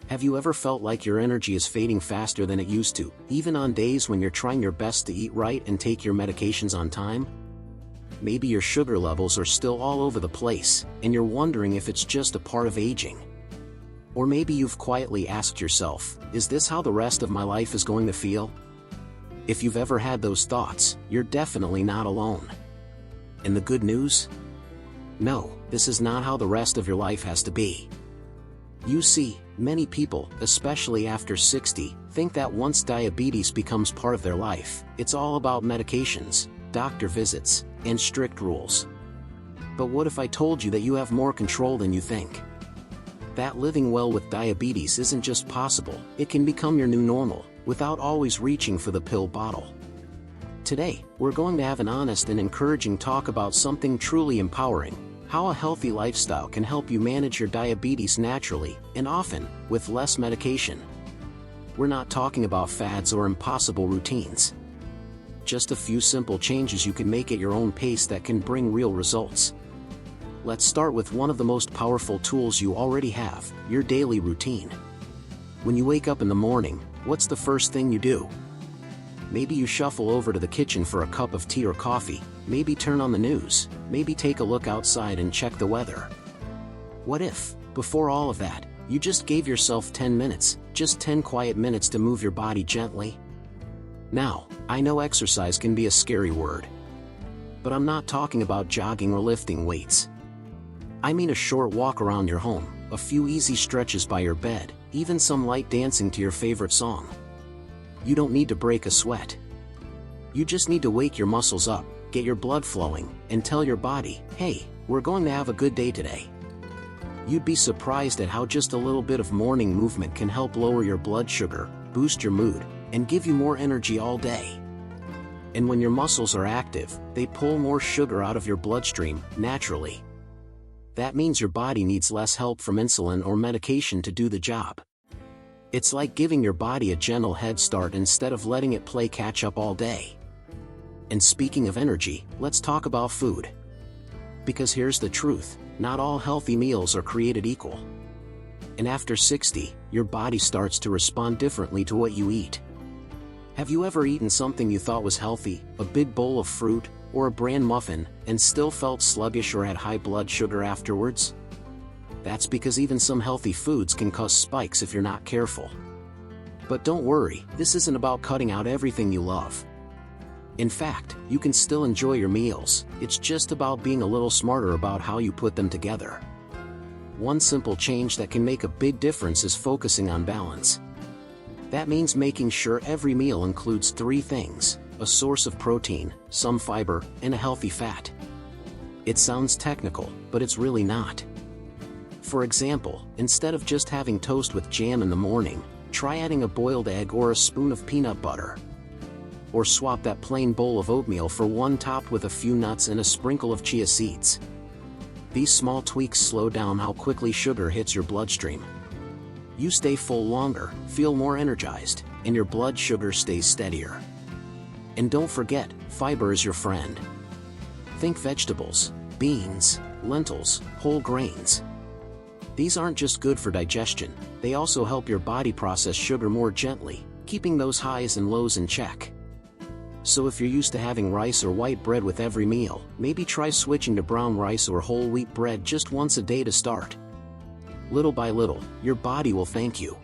Have you ever felt like your energy is fading faster than it used to, even on days when you're trying your best to eat right and take your medications on time? Maybe your sugar levels are still all over the place, and you're wondering if it's just a part of aging. Or maybe you've quietly asked yourself, is this how the rest of my life is going to feel? If you've ever had those thoughts, you're definitely not alone. And the good news? No, this is not how the rest of your life has to be. You see, many people, especially after 60, think that once diabetes becomes part of their life, it's all about medications, doctor visits, and strict rules. But what if I told you that you have more control than you think? That living well with diabetes isn't just possible, it can become your new normal, without always reaching for the pill bottle. Today, we're going to have an honest and encouraging talk about something truly empowering: how a healthy lifestyle can help you manage your diabetes naturally, and often, with less medication. We're not talking about fads or impossible routines. Just a few simple changes you can make at your own pace that can bring real results. Let's start with one of the most powerful tools you already have: your daily routine. When you wake up in the morning, what's the first thing you do? Maybe you shuffle over to the kitchen for a cup of tea or coffee, maybe turn on the news, maybe take a look outside and check the weather. What if, before all of that, you just gave yourself 10 minutes, just 10 quiet minutes to move your body gently? Now, I know exercise can be a scary word. But I'm not talking about jogging or lifting weights. I mean a short walk around your home, a few easy stretches by your bed, even some light dancing to your favorite song. You don't need to break a sweat. You just need to wake your muscles up, get your blood flowing, and tell your body, hey, we're going to have a good day today. You'd be surprised at how just a little bit of morning movement can help lower your blood sugar, boost your mood, and give you more energy all day. And when your muscles are active, they pull more sugar out of your bloodstream, naturally. That means your body needs less help from insulin or medication to do the job. It's like giving your body a gentle head start instead of letting it play catch up all day. And speaking of energy, let's talk about food. Because here's the truth, not all healthy meals are created equal. And after 60, your body starts to respond differently to what you eat. Have you ever eaten something you thought was healthy, a big bowl of fruit, or a bran muffin, and still felt sluggish or had high blood sugar afterwards? That's because even some healthy foods can cause spikes if you're not careful. But don't worry, this isn't about cutting out everything you love. In fact, you can still enjoy your meals, it's just about being a little smarter about how you put them together. One simple change that can make a big difference is focusing on balance. That means making sure every meal includes 3 things: a source of protein, some fiber, and a healthy fat. It sounds technical, but it's really not. For example, instead of just having toast with jam in the morning, try adding a boiled egg or a spoon of peanut butter. Or swap that plain bowl of oatmeal for one topped with a few nuts and a sprinkle of chia seeds. These small tweaks slow down how quickly sugar hits your bloodstream. You stay full longer, feel more energized, and your blood sugar stays steadier. And don't forget, fiber is your friend. Think vegetables, beans, lentils, whole grains. These aren't just good for digestion, they also help your body process sugar more gently, keeping those highs and lows in check. So if you're used to having rice or white bread with every meal, maybe try switching to brown rice or whole wheat bread just once a day to start. Little by little, your body will thank you.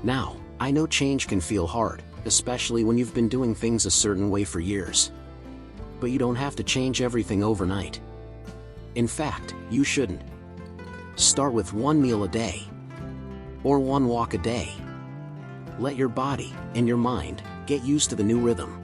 Now, I know change can feel hard, especially when you've been doing things a certain way for years. But you don't have to change everything overnight. In fact, you shouldn't. Start with 1 meal a day. Or 1 walk a day. Let your body, and your mind, get used to the new rhythm.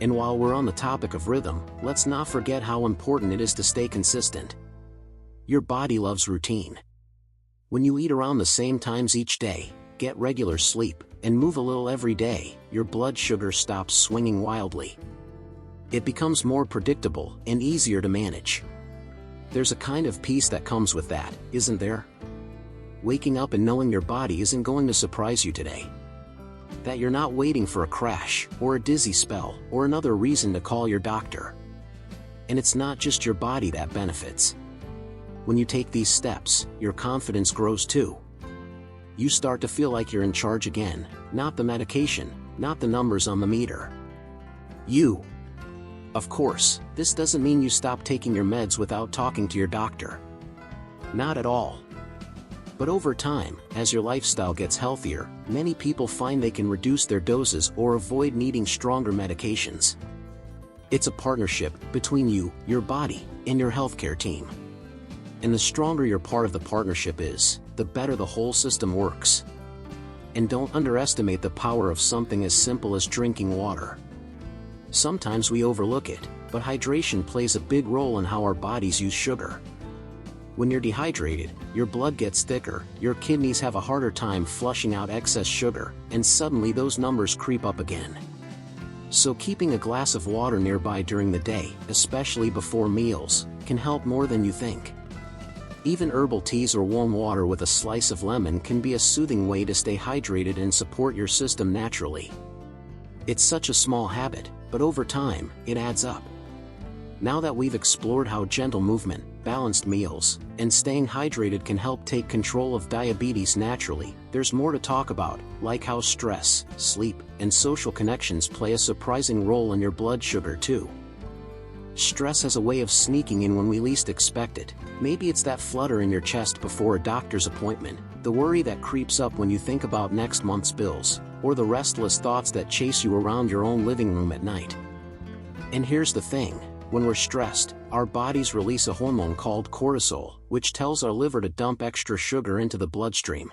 And while we're on the topic of rhythm, let's not forget how important it is to stay consistent. Your body loves routine. When you eat around the same times each day, get regular sleep, and move a little every day, your blood sugar stops swinging wildly. It becomes more predictable and easier to manage. There's a kind of peace that comes with that, isn't there? Waking up and knowing your body isn't going to surprise you today. That you're not waiting for a crash, or a dizzy spell, or another reason to call your doctor. And it's not just your body that benefits. When you take these steps, your confidence grows too. you start to feel like you're in charge again, not the medication, not the numbers on the meter. You. Of course, this doesn't mean you stop taking your meds without talking to your doctor. Not at all. But over time, as your lifestyle gets healthier, many people find they can reduce their doses or avoid needing stronger medications. It's a partnership between you, your body, and your healthcare team. And the stronger your part of the partnership is, the better the whole system works. And don't underestimate the power of something as simple as drinking water. Sometimes we overlook it, but hydration plays a big role in how our bodies use sugar. When you're dehydrated, your blood gets thicker, your kidneys have a harder time flushing out excess sugar, and suddenly those numbers creep up again. So keeping a glass of water nearby during the day, especially before meals, can help more than you think. Even herbal teas or warm water with a slice of lemon can be a soothing way to stay hydrated and support your system naturally. It's such a small habit, but over time, it adds up. Now that we've explored how gentle movement, balanced meals, and staying hydrated can help take control of diabetes naturally, there's more to talk about, like how stress, sleep, and social connections play a surprising role in your blood sugar too. Stress has a way of sneaking in when we least expect it. Maybe it's that flutter in your chest before a doctor's appointment, the worry that creeps up when you think about next month's bills, or the restless thoughts that chase you around your own living room at night. And here's the thing. When we're stressed, our bodies release a hormone called cortisol, which tells our liver to dump extra sugar into the bloodstream.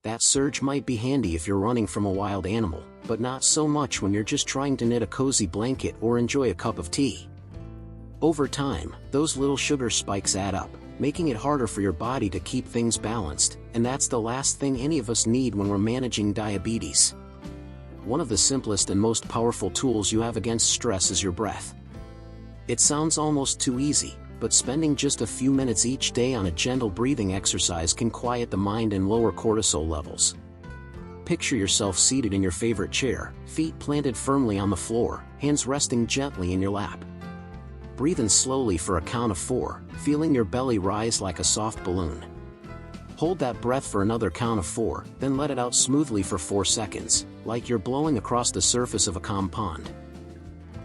That surge might be handy if you're running from a wild animal, but not so much when you're just trying to knit a cozy blanket or enjoy a cup of tea. Over time, those little sugar spikes add up, making it harder for your body to keep things balanced, and that's the last thing any of us need when we're managing diabetes. One of the simplest and most powerful tools you have against stress is your breath. It sounds almost too easy, but spending just a few minutes each day on a gentle breathing exercise can quiet the mind and lower cortisol levels. Picture yourself seated in your favorite chair, feet planted firmly on the floor, hands resting gently in your lap. Breathe in slowly for a count of 4, feeling your belly rise like a soft balloon. Hold that breath for another count of 4, then let it out smoothly for 4 seconds, like you're blowing across the surface of a calm pond.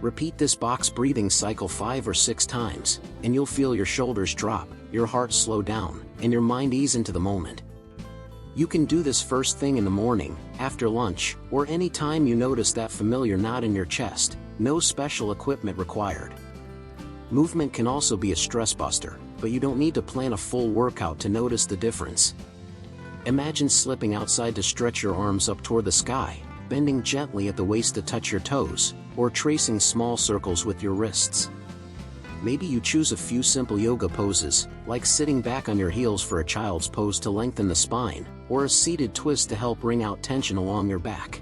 Repeat this box breathing cycle 5 or 6 times, and you'll feel your shoulders drop, your heart slow down, and your mind ease into the moment. You can do this first thing in the morning, after lunch, or any time you notice that familiar knot in your chest. No special equipment required. Movement can also be a stress buster, but you don't need to plan a full workout to notice the difference. Imagine slipping outside to stretch your arms up toward the sky, bending gently at the waist to touch your toes, or tracing small circles with your wrists. Maybe you choose a few simple yoga poses, like sitting back on your heels for a child's pose to lengthen the spine, or a seated twist to help wring out tension along your back.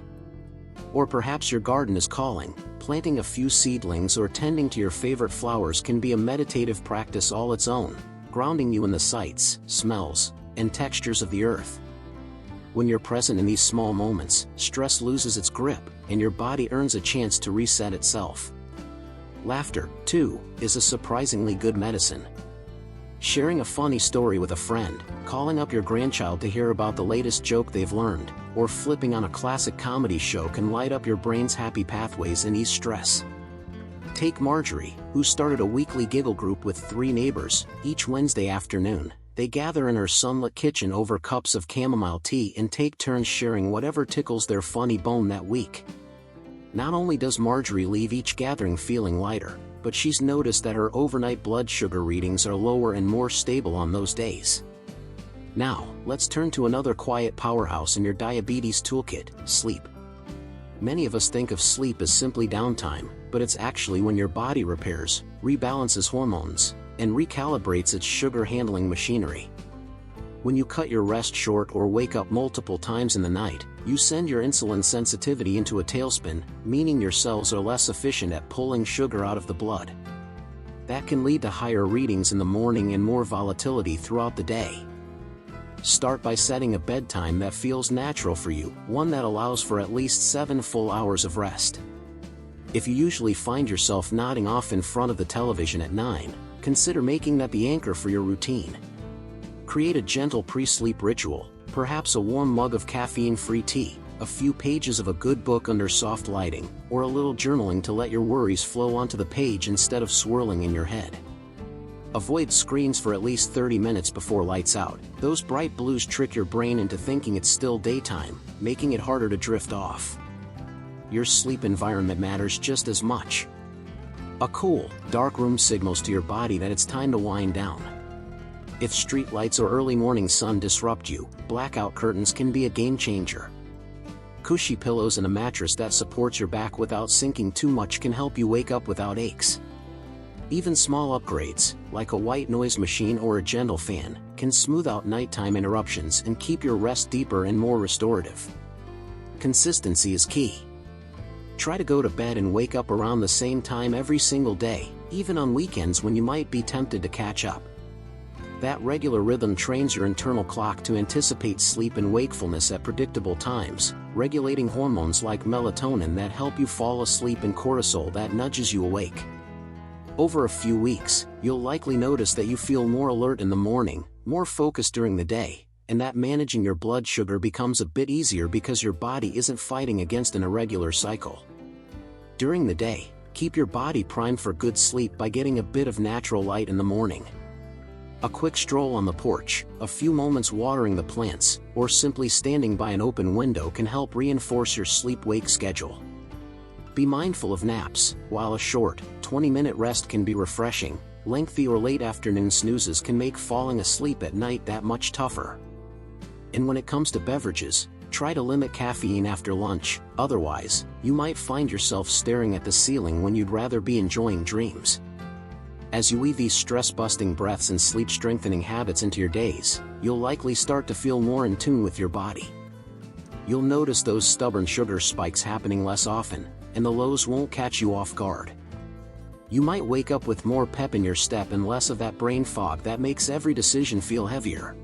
Or perhaps your garden is calling. Planting a few seedlings or tending to your favorite flowers can be a meditative practice all its own, grounding you in the sights, smells, and textures of the earth. When you're present in these small moments, stress loses its grip, and your body earns a chance to reset itself. Laughter, too, is a surprisingly good medicine. Sharing a funny story with a friend, calling up your grandchild to hear about the latest joke they've learned, or flipping on a classic comedy show can light up your brain's happy pathways and ease stress. Take Marjorie, who started a weekly giggle group with 3 neighbors. Each Wednesday afternoon, they gather in her sunlit kitchen over cups of chamomile tea and take turns sharing whatever tickles their funny bone that week. Not only does Marjorie leave each gathering feeling lighter, but she's noticed that her overnight blood sugar readings are lower and more stable on those days. Now, let's turn to another quiet powerhouse in your diabetes toolkit: sleep. Many of us think of sleep as simply downtime, but it's actually when your body repairs, rebalances hormones, and recalibrates its sugar-handling machinery. When you cut your rest short or wake up multiple times in the night, you send your insulin sensitivity into a tailspin, meaning your cells are less efficient at pulling sugar out of the blood. That can lead to higher readings in the morning and more volatility throughout the day. Start by setting a bedtime that feels natural for you, one that allows for at least 7 full hours of rest. If you usually find yourself nodding off in front of the television at 9, consider making that the anchor for your routine. Create a gentle pre-sleep ritual, Perhaps a warm mug of caffeine-free tea, a few pages of a good book under soft lighting, or a little journaling to let your worries flow onto the page instead of swirling in your head. Avoid screens for at least 30 minutes before lights out. Those bright blues trick your brain into thinking it's still daytime, making it harder to drift off. Your sleep environment matters just as much. A cool, dark room signals to your body that it's time to wind down. If street lights or early morning sun disrupt you, blackout curtains can be a game changer. Cushy pillows and a mattress that supports your back without sinking too much can help you wake up without aches. Even small upgrades, like a white noise machine or a gentle fan, can smooth out nighttime interruptions and keep your rest deeper and more restorative. Consistency is key. Try to go to bed and wake up around the same time every single day, even on weekends when you might be tempted to catch up. That regular rhythm trains your internal clock to anticipate sleep and wakefulness at predictable times, regulating hormones like melatonin that help you fall asleep and cortisol that nudges you awake. Over a few weeks, you'll likely notice that you feel more alert in the morning, more focused during the day, and that managing your blood sugar becomes a bit easier because your body isn't fighting against an irregular cycle. During the day, keep your body primed for good sleep by getting a bit of natural light in the morning. A quick stroll on the porch, a few moments watering the plants, or simply standing by an open window can help reinforce your sleep-wake schedule. Be mindful of naps. While a short, 20-minute rest can be refreshing, lengthy or late afternoon snoozes can make falling asleep at night that much tougher. And when it comes to beverages, try to limit caffeine after lunch, otherwise, you might find yourself staring at the ceiling when you'd rather be enjoying dreams. As you weave these stress-busting breaths and sleep-strengthening habits into your days, you'll likely start to feel more in tune with your body. You'll notice those stubborn sugar spikes happening less often, and the lows won't catch you off guard. You might wake up with more pep in your step and less of that brain fog that makes every decision feel heavier.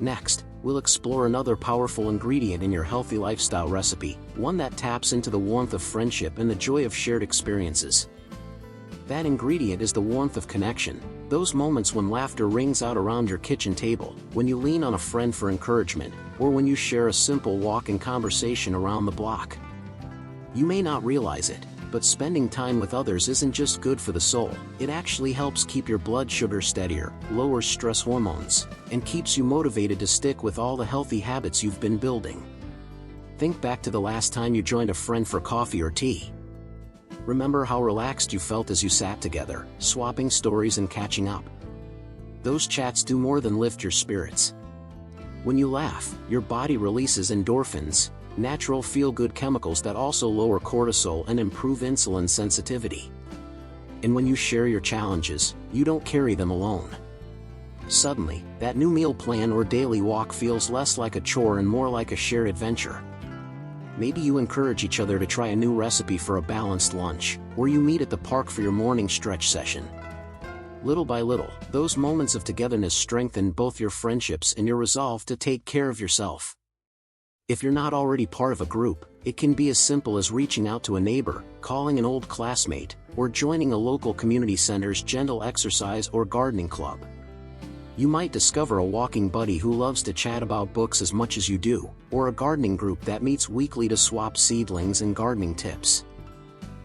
Next, we'll explore another powerful ingredient in your healthy lifestyle recipe, one that taps into the warmth of friendship and the joy of shared experiences. That ingredient is the warmth of connection, those moments when laughter rings out around your kitchen table, when you lean on a friend for encouragement, or when you share a simple walk and conversation around the block. You may not realize it, but spending time with others isn't just good for the soul, it actually helps keep your blood sugar steadier, lowers stress hormones, and keeps you motivated to stick with all the healthy habits you've been building. Think back to the last time you joined a friend for coffee or tea. Remember how relaxed you felt as you sat together, swapping stories and catching up. Those chats do more than lift your spirits. When you laugh, your body releases endorphins, natural feel-good chemicals that also lower cortisol and improve insulin sensitivity. And when you share your challenges, you don't carry them alone. Suddenly, that new meal plan or daily walk feels less like a chore and more like a shared adventure. Maybe you encourage each other to try a new recipe for a balanced lunch, or you meet at the park for your morning stretch session. Little by little, those moments of togetherness strengthen both your friendships and your resolve to take care of yourself. If you're not already part of a group, it can be as simple as reaching out to a neighbor, calling an old classmate, or joining a local community center's gentle exercise or gardening club. You might discover a walking buddy who loves to chat about books as much as you do, or a gardening group that meets weekly to swap seedlings and gardening tips.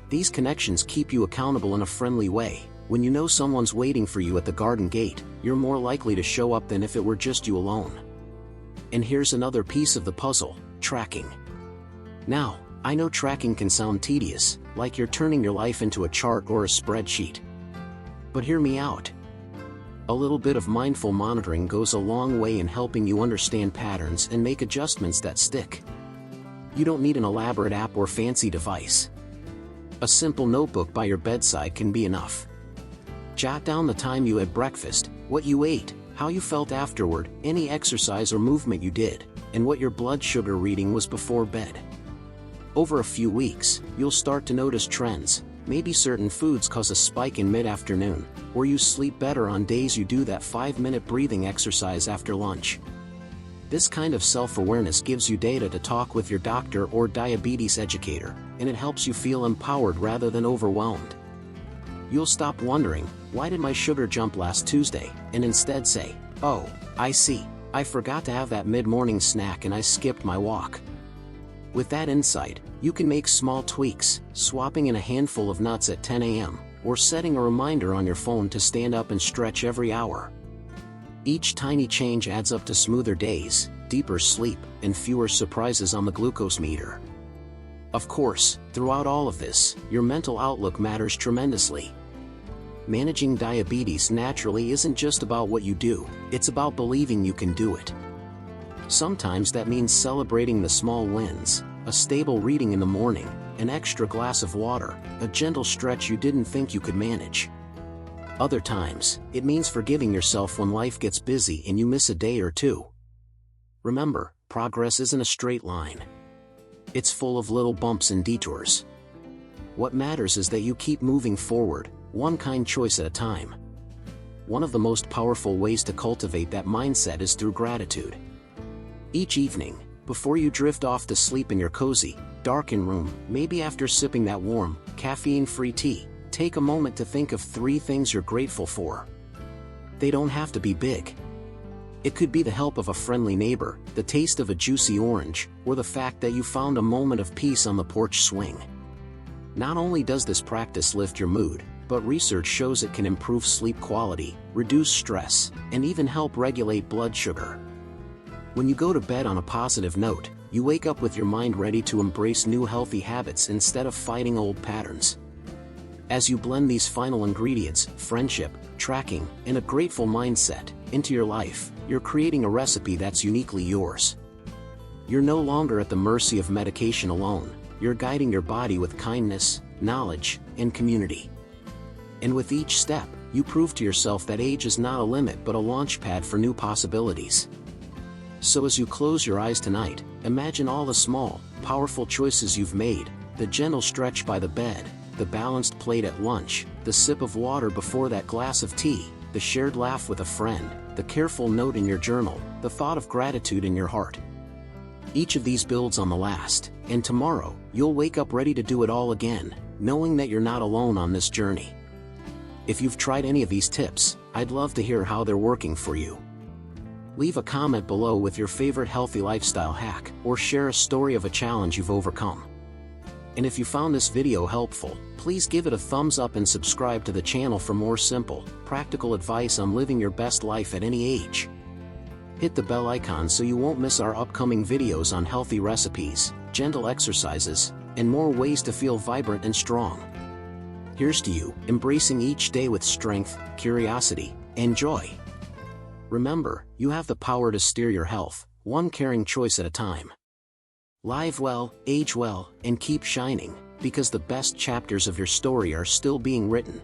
These connections keep you accountable in a friendly way. When you know someone's waiting for you at the garden gate, you're more likely to show up than if it were just you alone. And here's another piece of the puzzle: tracking. Now, I know tracking can sound tedious, like you're turning your life into a chart or a spreadsheet. But hear me out. A little bit of mindful monitoring goes a long way in helping you understand patterns and make adjustments that stick. You don't need an elaborate app or fancy device. A simple notebook by your bedside can be enough. Jot down the time you had breakfast, what you ate, how you felt afterward, any exercise or movement you did, and what your blood sugar reading was before bed. Over a few weeks, you'll start to notice trends. Maybe certain foods cause a spike in mid-afternoon, or you sleep better on days you do that 5-minute breathing exercise after lunch. This kind of self-awareness gives you data to talk with your doctor or diabetes educator, and it helps you feel empowered rather than overwhelmed. You'll stop wondering, why did my sugar jump last Tuesday, and instead say, oh, I see, I forgot to have that mid-morning snack and I skipped my walk. With that insight, you can make small tweaks, swapping in a handful of nuts at 10 a.m., or setting a reminder on your phone to stand up and stretch every hour. Each tiny change adds up to smoother days, deeper sleep, and fewer surprises on the glucose meter. Of course, throughout all of this, your mental outlook matters tremendously. Managing diabetes naturally isn't just about what you do, it's about believing you can do it. Sometimes that means celebrating the small wins, a stable reading in the morning, an extra glass of water, a gentle stretch you didn't think you could manage. Other times, it means forgiving yourself when life gets busy and you miss a day or two. Remember, progress isn't a straight line. It's full of little bumps and detours. What matters is that you keep moving forward, one kind choice at a time. One of the most powerful ways to cultivate that mindset is through gratitude. Each evening, before you drift off to sleep in your cozy, darkened room, maybe after sipping that warm, caffeine-free tea, take a moment to think of 3 things you're grateful for. They don't have to be big. It could be the help of a friendly neighbor, the taste of a juicy orange, or the fact that you found a moment of peace on the porch swing. Not only does this practice lift your mood, but research shows it can improve sleep quality, reduce stress, and even help regulate blood sugar. When you go to bed on a positive note, you wake up with your mind ready to embrace new healthy habits instead of fighting old patterns. As you blend these final ingredients, friendship, tracking, and a grateful mindset, into your life, you're creating a recipe that's uniquely yours. You're no longer at the mercy of medication alone, you're guiding your body with kindness, knowledge, and community. And with each step, you prove to yourself that age is not a limit but a launchpad for new possibilities. So as you close your eyes tonight, imagine all the small, powerful choices you've made, the gentle stretch by the bed, the balanced plate at lunch, the sip of water before that glass of tea, the shared laugh with a friend, the careful note in your journal, the thought of gratitude in your heart. Each of these builds on the last, and tomorrow, you'll wake up ready to do it all again, knowing that you're not alone on this journey. If you've tried any of these tips, I'd love to hear how they're working for you. Leave a comment below with your favorite healthy lifestyle hack, or share a story of a challenge you've overcome. And if you found this video helpful, please give it a thumbs up and subscribe to the channel for more simple, practical advice on living your best life at any age. Hit the bell icon so you won't miss our upcoming videos on healthy recipes, gentle exercises, and more ways to feel vibrant and strong. Here's to you, embracing each day with strength, curiosity, and joy. Remember, you have the power to steer your health, one caring choice at a time. Live well, age well, and keep shining, because the best chapters of your story are still being written.